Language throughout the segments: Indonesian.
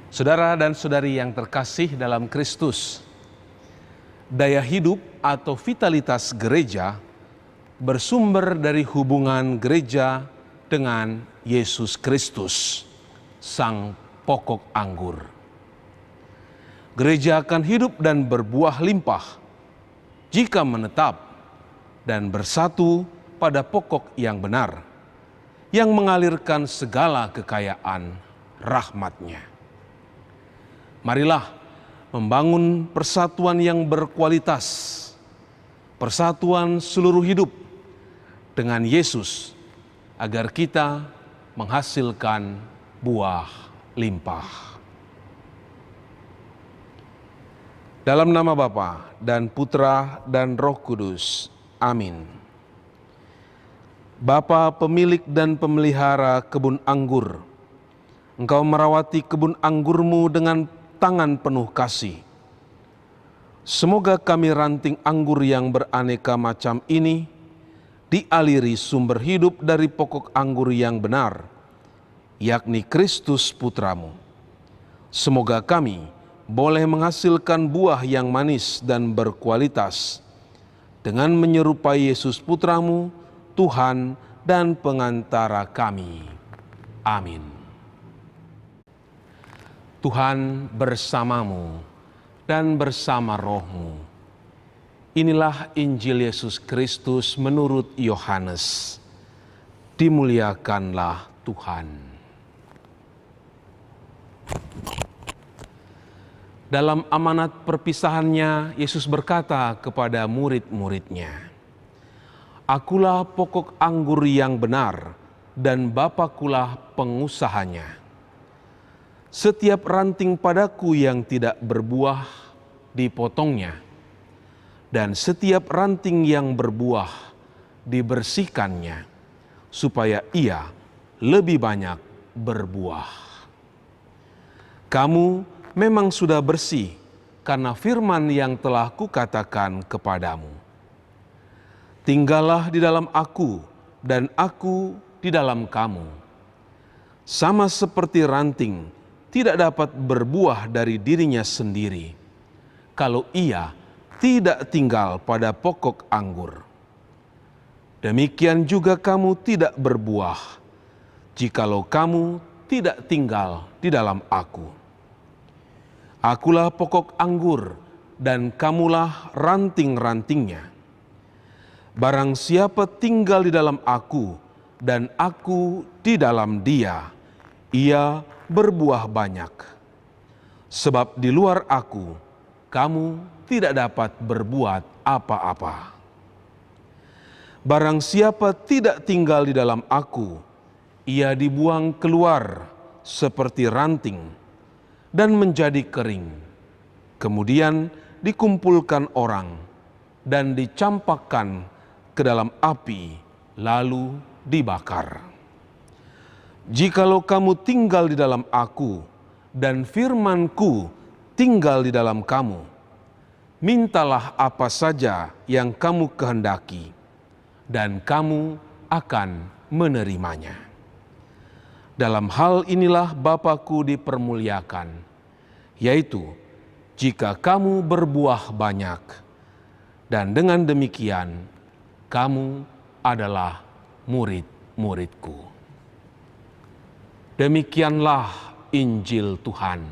Saudara dan saudari yang terkasih dalam Kristus, daya hidup atau vitalitas gereja bersumber dari hubungan gereja dengan Yesus Kristus, Sang Pokok Anggur. Gereja akan hidup dan berbuah limpah jika menetap dan bersatu pada pokok yang benar, yang mengalirkan segala kekayaan rahmat-Nya. Marilah membangun persatuan yang berkualitas, persatuan seluruh hidup dengan Yesus, agar kita menghasilkan buah limpah. Dalam nama Bapa dan Putra dan Roh Kudus. Amin. Bapa pemilik dan pemelihara kebun anggur, Engkau merawati kebun anggurmu dengan tangan penuh kasih. Semoga kami ranting anggur yang beraneka macam ini dialiri sumber hidup dari pokok anggur yang benar, yakni Kristus Putramu. Semoga kami boleh menghasilkan buah yang manis dan berkualitas dengan menyerupai Yesus Putramu, Tuhan dan pengantara kami. Amin. Tuhan bersamamu dan bersama rohmu. Inilah Injil Yesus Kristus menurut Yohanes. Dimuliakanlah Tuhan. Dalam amanat perpisahannya, Yesus berkata kepada murid-muridnya, "Akulah pokok anggur yang benar, dan Bapakulah pengusahanya. Setiap ranting padaku yang tidak berbuah, dipotongnya, dan setiap ranting yang berbuah, dibersihkannya, supaya ia lebih banyak berbuah. Kamu memang sudah bersih karena firman yang telah kukatakan kepadamu. Tinggallah di dalam aku, dan aku di dalam kamu. Sama seperti ranting tidak dapat berbuah dari dirinya sendiri kalau ia tidak tinggal pada pokok anggur. Demikian juga kamu tidak berbuah jikalau kamu tidak tinggal di dalam aku. Akulah pokok anggur dan kamulah ranting-rantingnya. Barang siapa tinggal di dalam aku dan aku di dalam dia, ia berbuah banyak. Sebab di luar aku, kamu tidak dapat berbuat apa-apa. Barang siapa tidak tinggal di dalam aku, ia dibuang keluar seperti ranting dan menjadi kering. Kemudian dikumpulkan orang dan dicampakkan ke dalam api, lalu dibakar. Jikalau kamu tinggal di dalam aku, dan firman-Ku tinggal di dalam kamu, mintalah apa saja yang kamu kehendaki, dan kamu akan menerimanya. Dalam hal inilah Bapa-Ku dipermuliakan, yaitu jika kamu berbuah banyak, dan dengan demikian kamu adalah murid-murid-Ku." Demikianlah Injil Tuhan.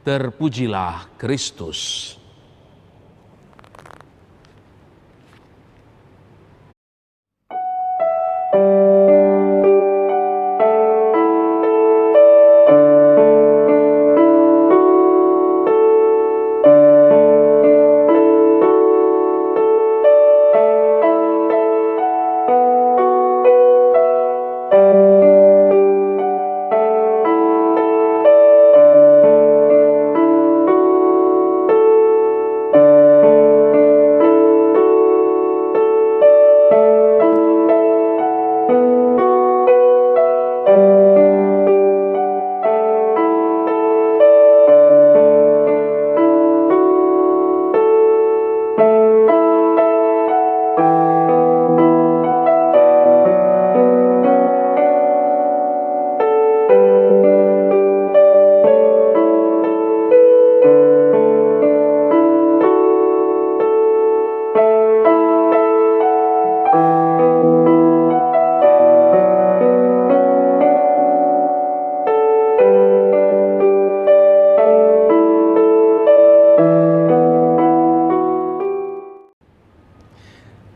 Terpujilah Kristus.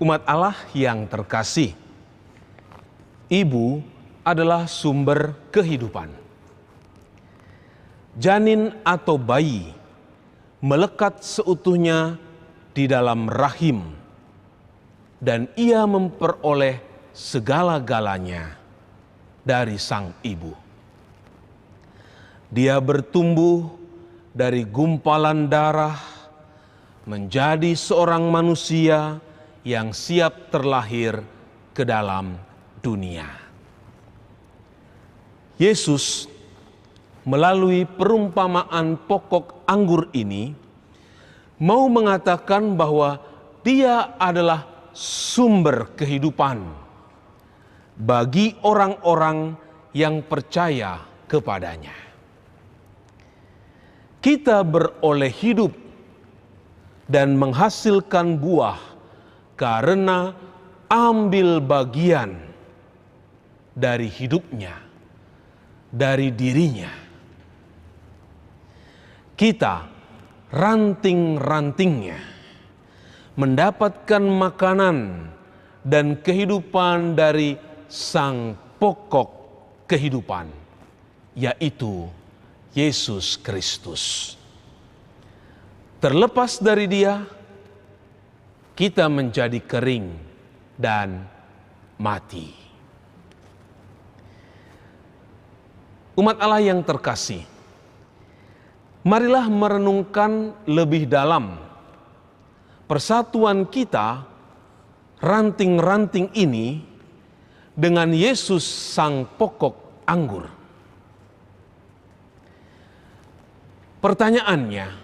Umat Allah yang terkasih, ibu adalah sumber kehidupan. Janin atau bayi melekat seutuhnya di dalam rahim dan ia memperoleh segala-galanya dari sang ibu. Dia bertumbuh dari gumpalan darah menjadi seorang manusia yang siap terlahir ke dalam dunia. Yesus melalui perumpamaan pokok anggur ini mau mengatakan bahwa Dia adalah sumber kehidupan bagi orang-orang yang percaya kepadanya. Kita beroleh hidup dan menghasilkan buah karena ambil bagian dari hidupnya, dari dirinya. Kita, ranting-rantingnya, mendapatkan makanan dan kehidupan dari sang pokok kehidupan, yaitu Yesus Kristus. Terlepas dari Dia, kita menjadi kering dan mati. Umat Allah yang terkasih, marilah merenungkan lebih dalam persatuan kita, ranting-ranting ini, dengan Yesus sang pokok anggur. Pertanyaannya,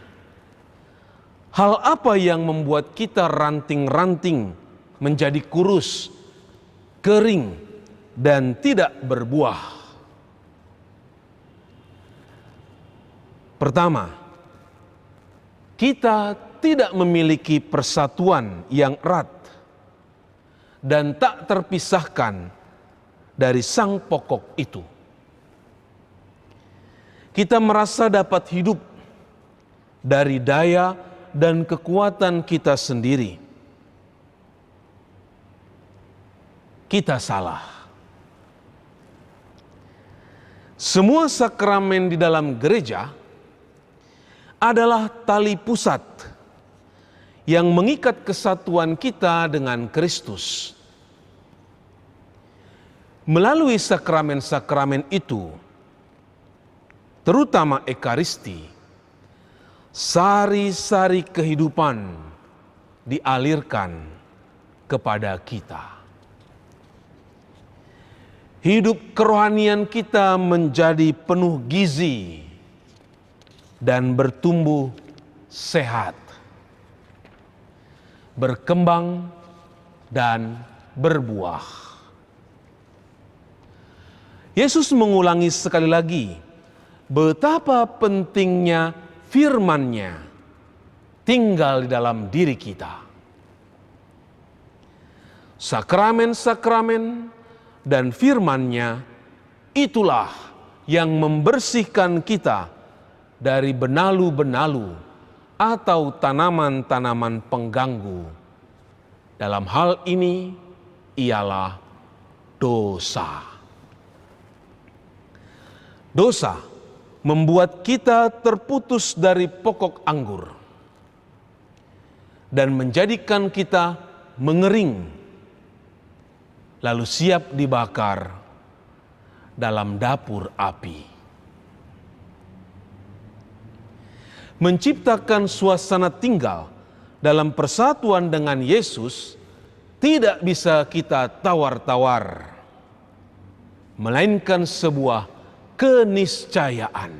hal apa yang membuat kita ranting-ranting menjadi kurus, kering, dan tidak berbuah? Pertama, kita tidak memiliki persatuan yang erat dan tak terpisahkan dari sang pokok itu. Kita merasa dapat hidup dari daya dan kekuatan kita sendiri. Kita salah. Semua sakramen di dalam gereja adalah tali pusat yang mengikat kesatuan kita dengan Kristus. Melalui sakramen-sakramen itu, terutama Ekaristi, sari-sari kehidupan dialirkan kepada kita. Hidup kerohanian kita menjadi penuh gizi dan bertumbuh sehat, berkembang dan berbuah. Yesus mengulangi sekali lagi betapa pentingnya firman-Nya tinggal di dalam diri kita. Sakramen-sakramen dan firman-Nya itulah yang membersihkan kita dari benalu-benalu atau tanaman-tanaman pengganggu. Dalam hal ini ialah dosa. Dosa membuat kita terputus dari pokok anggur dan menjadikan kita mengering, lalu siap dibakar dalam dapur api. Menciptakan suasana tinggal dalam persatuan dengan Yesus tidak bisa kita tawar-tawar, melainkan sebuah keniscayaan.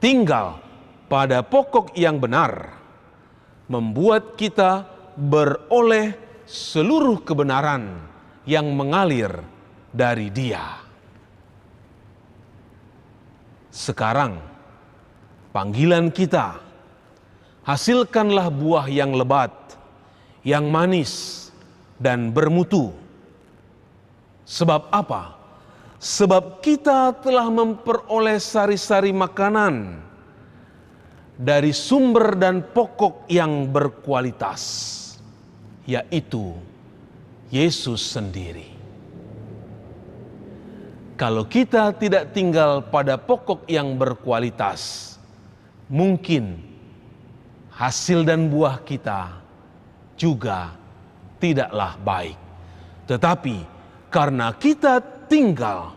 Tinggal pada pokok yang benar membuat kita beroleh seluruh kebenaran yang mengalir dari Dia. Sekarang, panggilan kita, hasilkanlah buah yang lebat, yang manis, dan bermutu. Sebab apa? Sebab kita telah memperoleh sari-sari makanan dari sumber dan pokok yang berkualitas, yaitu Yesus sendiri. Kalau kita tidak tinggal pada pokok yang berkualitas, mungkin hasil dan buah kita juga tidaklah baik. Tetapi karena kita tinggal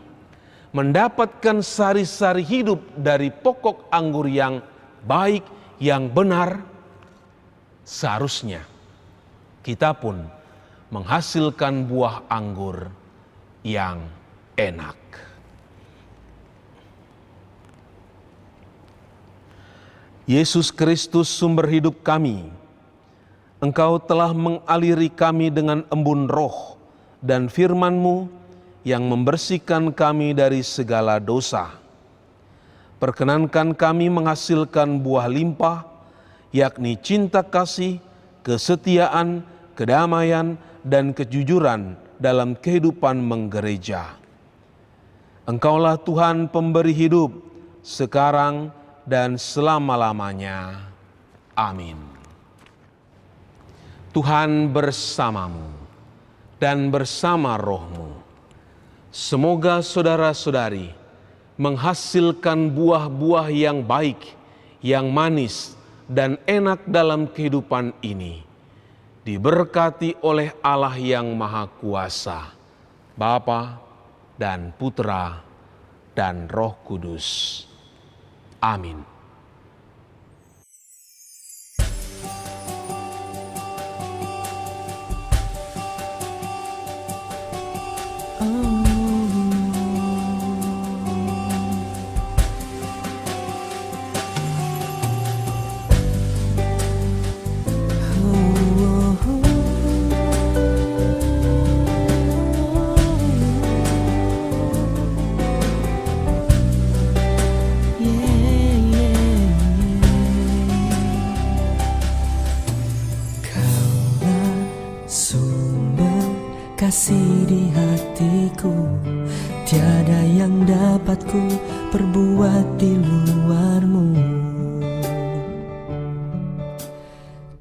mendapatkan sari-sari hidup dari pokok anggur yang baik, yang benar, seharusnya kita pun menghasilkan buah anggur yang enak. Yesus Kristus sumber hidup kami, Engkau telah mengaliri kami dengan embun roh dan firman-Mu yang membersihkan kami dari segala dosa. Perkenankan kami menghasilkan buah limpah, yakni cinta kasih, kesetiaan, kedamaian, dan kejujuran dalam kehidupan menggereja. Engkaulah Tuhan pemberi hidup, sekarang dan selama-lamanya. Amin. Tuhan bersamamu dan bersama rohmu. Semoga saudara-saudari menghasilkan buah-buah yang baik, yang manis, dan enak dalam kehidupan ini. Diberkati oleh Allah yang Maha Kuasa, Bapa dan Putra dan Roh Kudus. Amin. Kasih di hatiku, tiada yang dapat ku perbuat di luar-Mu.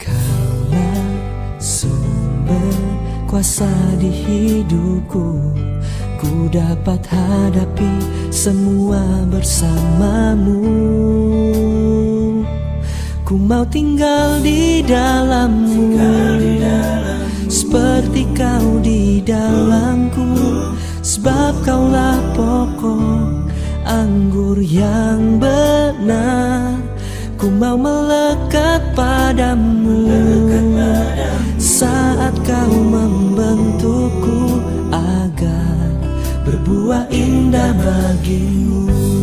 Kaulah sumber kuasa di hidupku, ku dapat hadapi semua bersama-Mu. Ku mau tinggal di dalam-Mu, seperti Kau di dalamku, sebab Kaulah pokok anggur yang benar. Ku mau melekat padamu, saat Kau membentukku agar berbuah indah bagi-Mu.